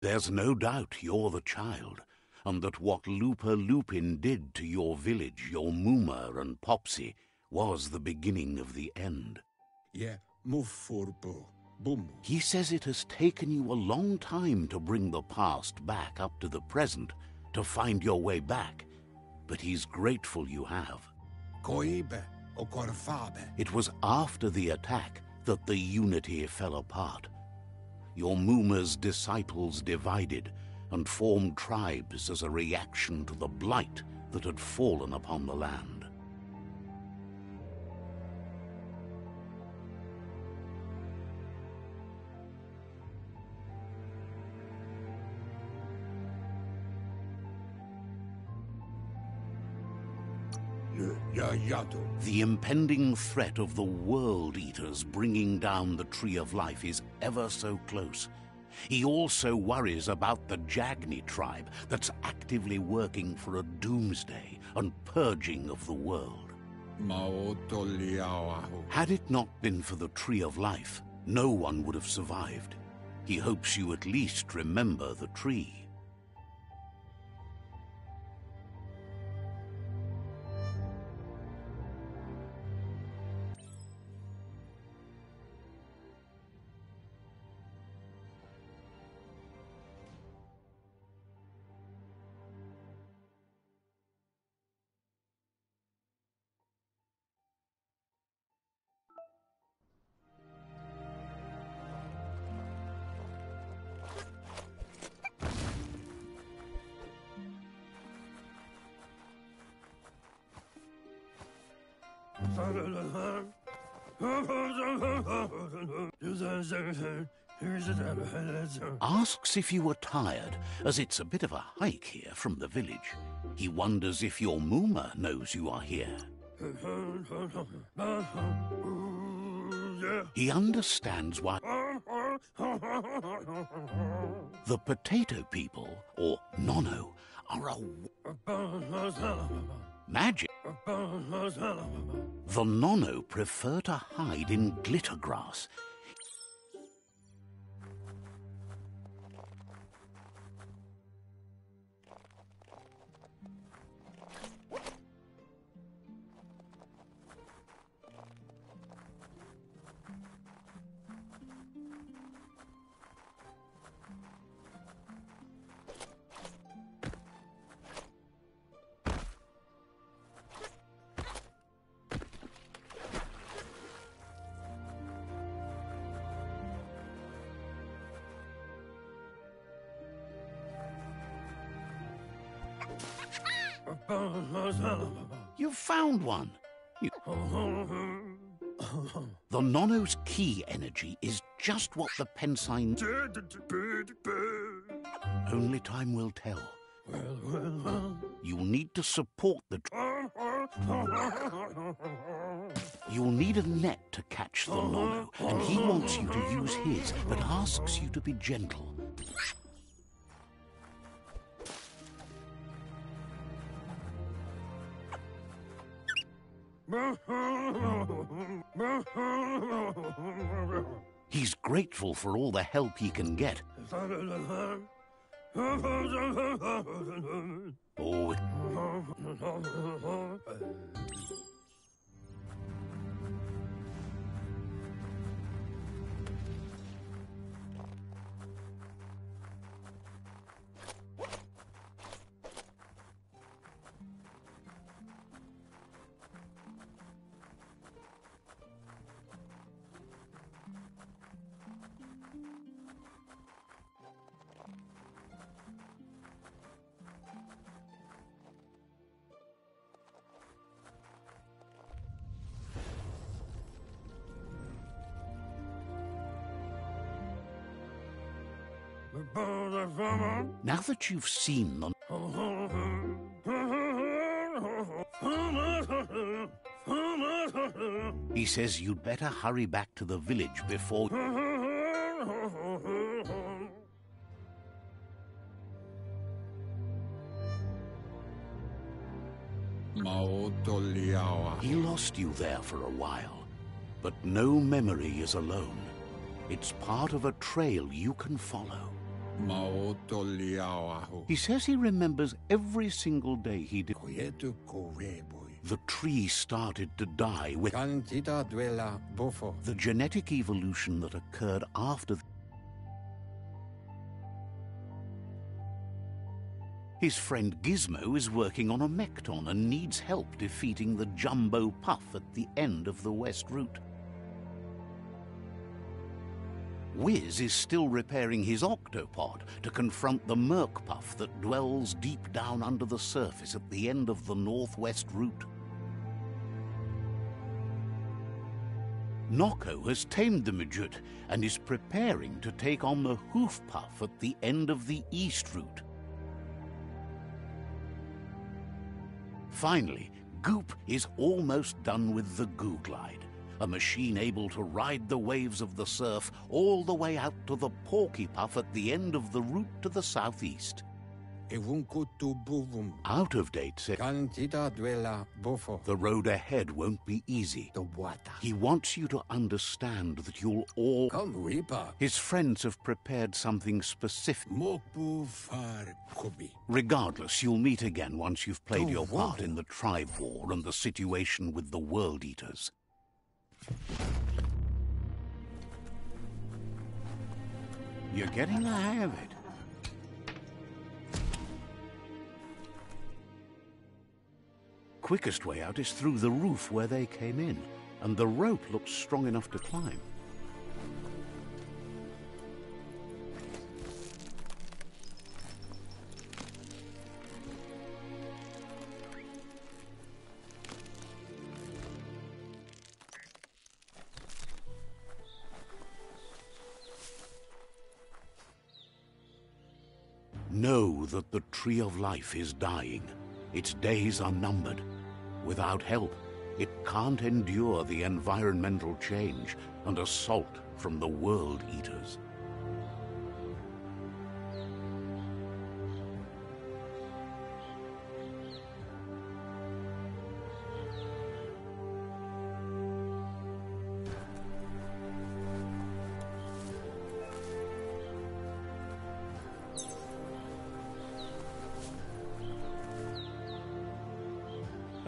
There's no doubt you're the child, and that what Looper Lupin did to your village, your Mooma and Popsy, was the beginning of the end. Yeah, Mufurbo. Boom. He says it has taken you a long time to bring the past back up to the present, to find your way back, but he's grateful you have. Koibe o Korfabe. It was after the attack that the unity fell apart. Your Mooma's disciples divided and formed tribes as a reaction to the blight that had fallen upon the land. The impending threat of the World Eaters bringing down the Tree of Life is ever so close. He also worries about the Jagni tribe that's actively working for a doomsday and purging of the world. Had it not been for the Tree of Life, no one would have survived. He hopes you at least remember the tree. Asks if you were tired, as it's a bit of a hike here from the village. He wonders if your Mooma knows you are here. He understands why the potato people, or Nono, are a magic. The Nono prefer to hide in glitter grass. You've found one. The Nono's key energy is just what the Pensine... Only time will tell. You'll need to support the... You'll need a net to catch the Nono, and he wants you to use his, but asks you to be gentle. He's grateful for all the help he can get. Oh. Now that you've seen them, he says you'd better hurry back to the village before... He lost you there for a while, but no memory is alone. It's part of a trail you can follow. He says he remembers every single day he did. The tree started to die with the genetic evolution that occurred after. His friend Gizmo is working on a Mekton and needs help defeating the Jumbo Puff at the end of the West Route. Wiz is still repairing his octopod to confront the Merc Puff that dwells deep down under the surface at the end of the Northwest Route. Nocco has tamed the Midget and is preparing to take on the Hoof Puff at the end of the East Route. Finally, Goop is almost done with the Goo Glide, a machine able to ride the waves of the surf all the way out to the Porky Puff at the end of the route to the southeast. Out of date, said the road ahead won't be easy. He wants you to understand that you'll all... Come, Reaper. His friends have prepared something specific. Regardless, you'll meet again once you've played your part in the tribe war and the situation with the World Eaters. You're getting the hang of it. Quickest way out is through the roof where they came in, and the rope looks strong enough to climb. Know that the Tree of Life is dying. Its days are numbered. Without help, it can't endure the environmental change and assault from the World Eaters.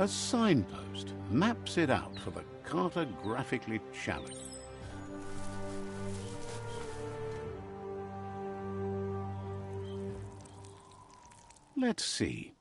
A signpost maps it out for the cartographically challenged. Let's see.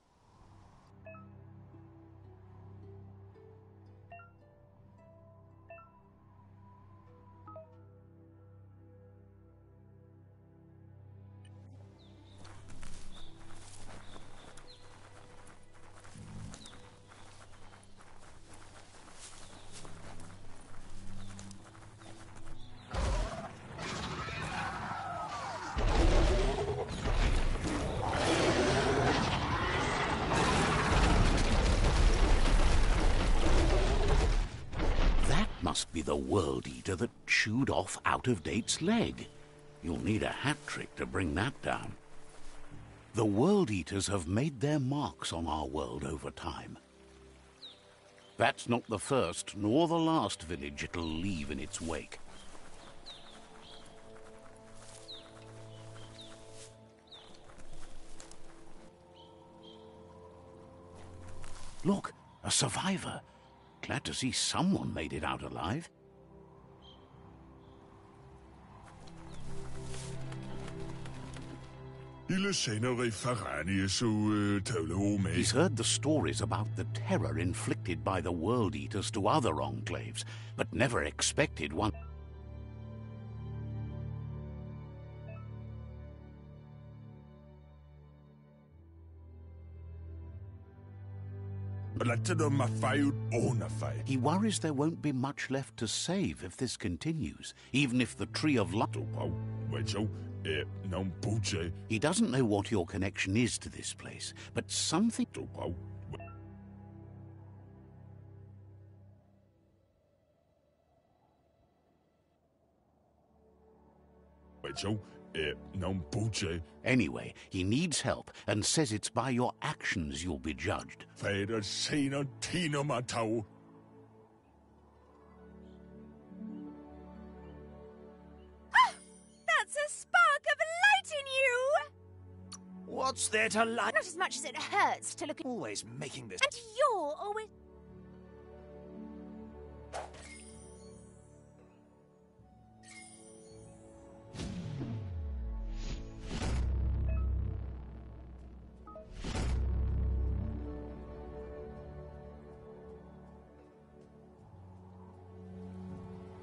Must be the World Eater that chewed off Out-of-Date's leg. You'll need a hat trick to bring that down. The World Eaters have made their marks on our world over time. That's not the first nor the last village it'll leave in its wake. Look, a survivor. Glad to see someone made it out alive. He's heard the stories about the terror inflicted by the World Eaters to other enclaves, but never expected one. He worries there won't be much left to save if this continues, even if the Tree of Life... He doesn't know what your connection is to this place, but something... Anyway, he needs help and says it's by your actions you'll be judged. That's a spark of light in you! What's there to like? Not as much as it hurts to look at. Always making this. And you're always.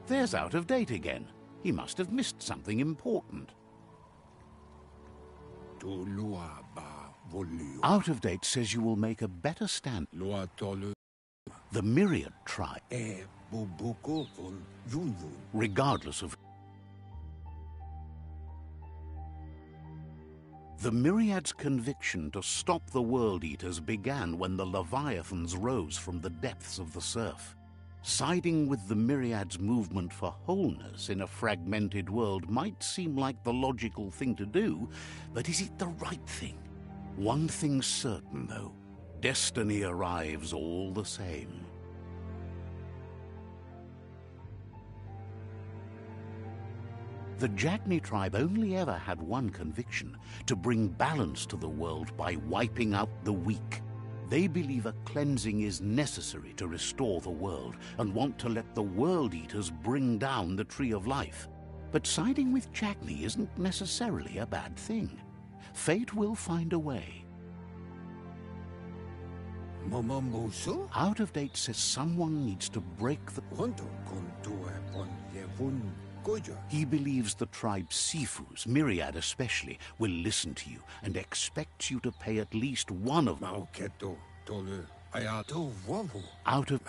There's Out of Date again. He must have missed something important. Out of Date says you will make a better stand. The Myriad tribe, regardless of... The Myriad's conviction to stop the World Eaters began when the Leviathans rose from the depths of the surf. Siding with the Myriad's movement for wholeness in a fragmented world might seem like the logical thing to do, but is it the right thing? One thing's certain, though. Destiny arrives all the same. The Jagni tribe only ever had one conviction: to bring balance to the world by wiping out the weak. They believe a cleansing is necessary to restore the world and want to let the World Eaters bring down the Tree of Life. But siding with Jagni isn't necessarily a bad thing. Fate will find a way. Out of Date says someone needs to break the... He believes the tribe Sifus, Myriad especially, will listen to you and expects you to pay at least one of them. Out of...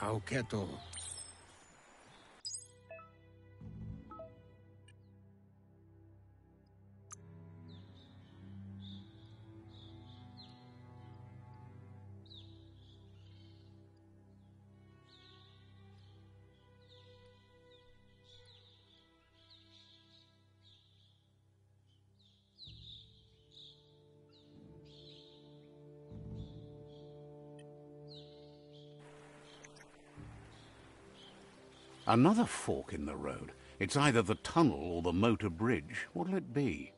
Another fork in the road. It's either the tunnel or the motor bridge. What'll it be?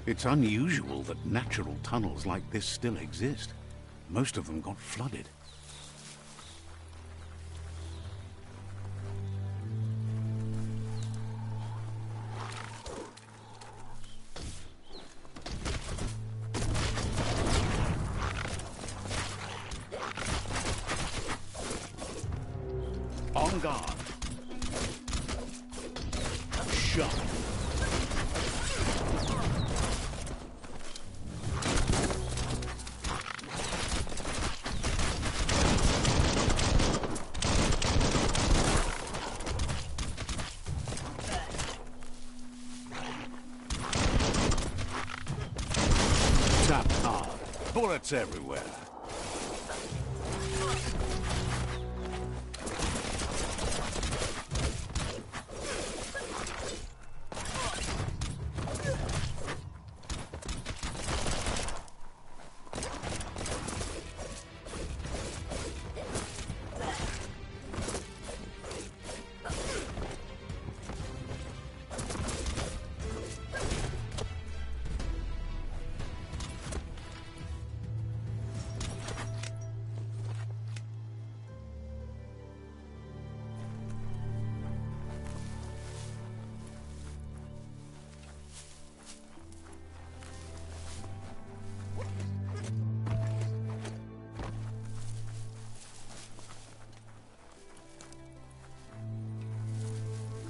It's unusual that natural tunnels like this still exist. Most of them got flooded. On guard. Shot. Bullets everywhere.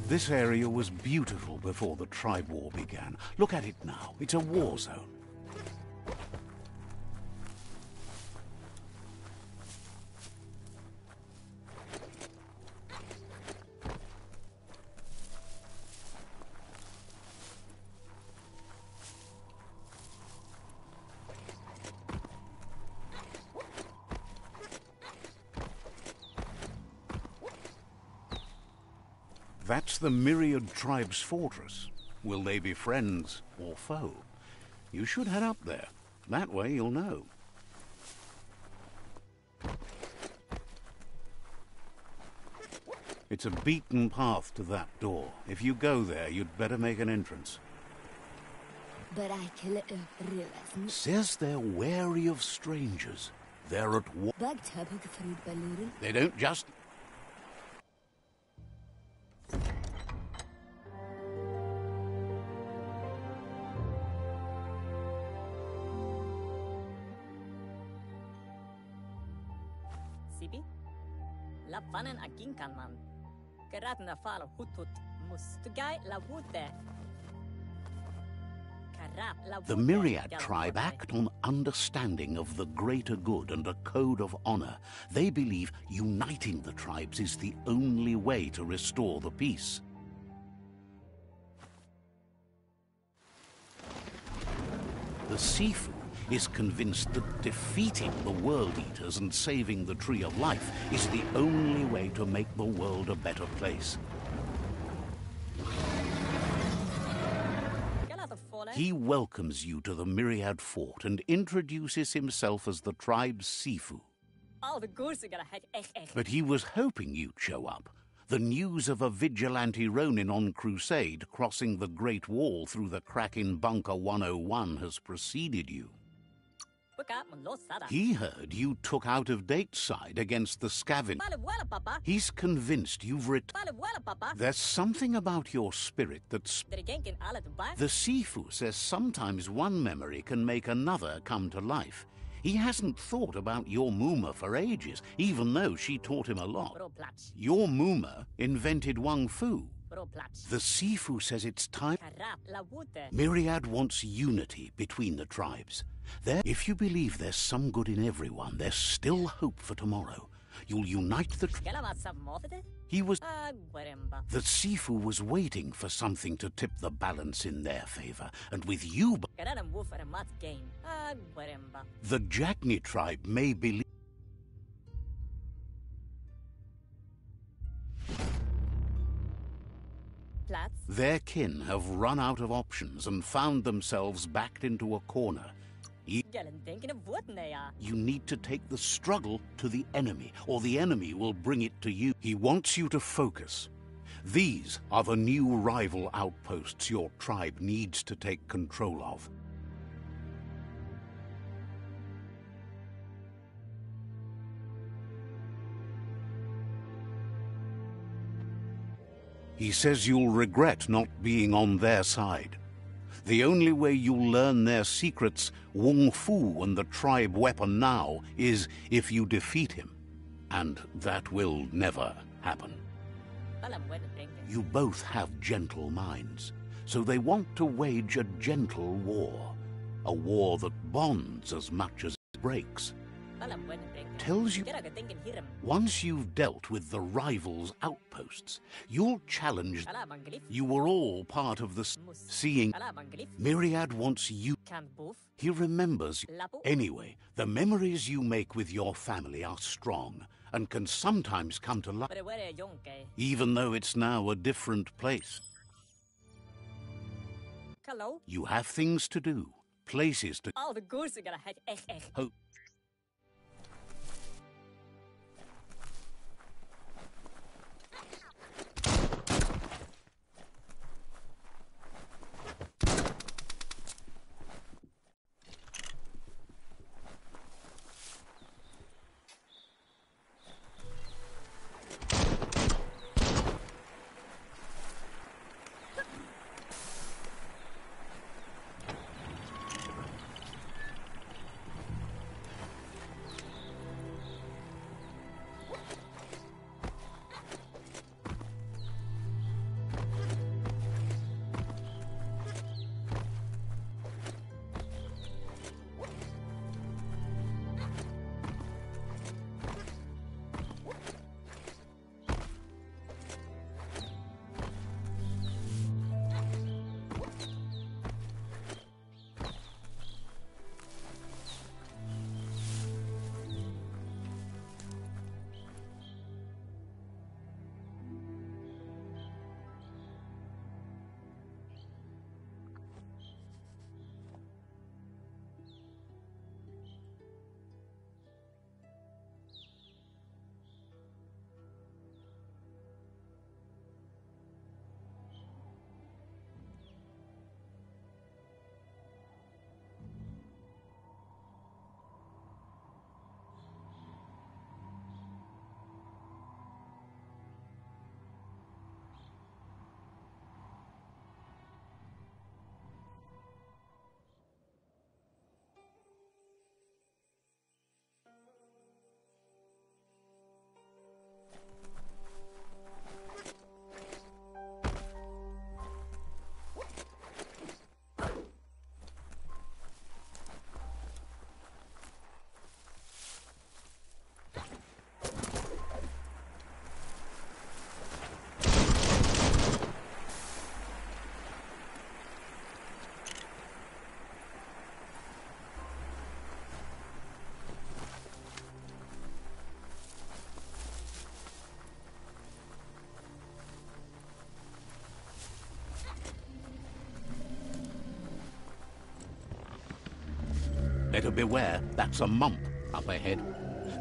This area was beautiful before the tribe war began. Look at it now. It's a war zone. That's the Myriad Tribe's fortress. Will they be friends or foe? You should head up there. That way you'll know. It's a beaten path to that door. If you go there, you'd better make an entrance. But I kill it realize. Says they're wary of strangers. They're at war. They don't just... Sibi? La vanen aginkan man. Geratna falo hutut mustugai la wute. The Myriad tribe act on understanding of the greater good and a code of honor. They believe uniting the tribes is the only way to restore the peace. The Sifu is convinced that defeating the World Eaters and saving the Tree of Life is the only way to make the world a better place. He welcomes you to the Myriad Fort and introduces himself as the tribe's Sifu. But he was hoping you'd show up. The news of a vigilante Ronin on crusade crossing the Great Wall through the crack in Bunker 101 has preceded you. He heard you took out-of-date side against the Scavenger. He's convinced you've There's something about your spirit that's... The Sifu says sometimes one memory can make another come to life. He hasn't thought about your Muma for ages, even though she taught him a lot. Your Muma invented Wung Fu. The Sifu says it's time. Myriad wants unity between the tribes. If you believe there's some good in everyone, there's still hope for tomorrow. You'll unite the... The Sifu was waiting for something to tip the balance in their favor, and with you... The Jagni tribe may believe... Their kin have run out of options and found themselves backed into a corner. You need to take the struggle to the enemy, or the enemy will bring it to you. He wants you to focus. These are the new rival outposts your tribe needs to take control of. He says you'll regret not being on their side. The only way you'll learn their secrets, Wung Fu and the tribe weapon now, is if you defeat him. And that will never happen. You both have gentle minds, so they want to wage a gentle war. A war that bonds as much as it breaks. Tells you, once you've dealt with the rivals' outposts, you'll challenge. You were all part of the seeing. Myriad wants you. He remembers. Anyway, the memories you make with your family are strong and can sometimes come to life, even though it's now a different place. You have things to do, places to... Hope. Better beware, that's a mump up ahead.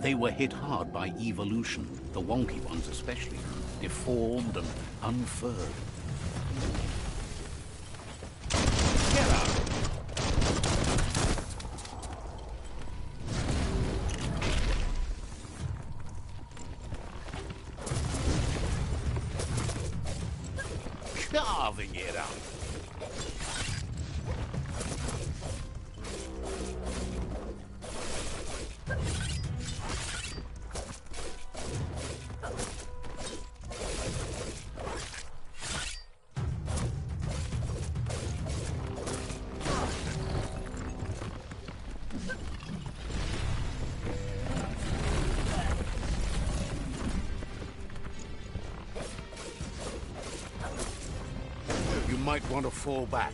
They were hit hard by evolution, the wonky ones especially, deformed and unfurred. Get out! Carving it up. You might want to fall back.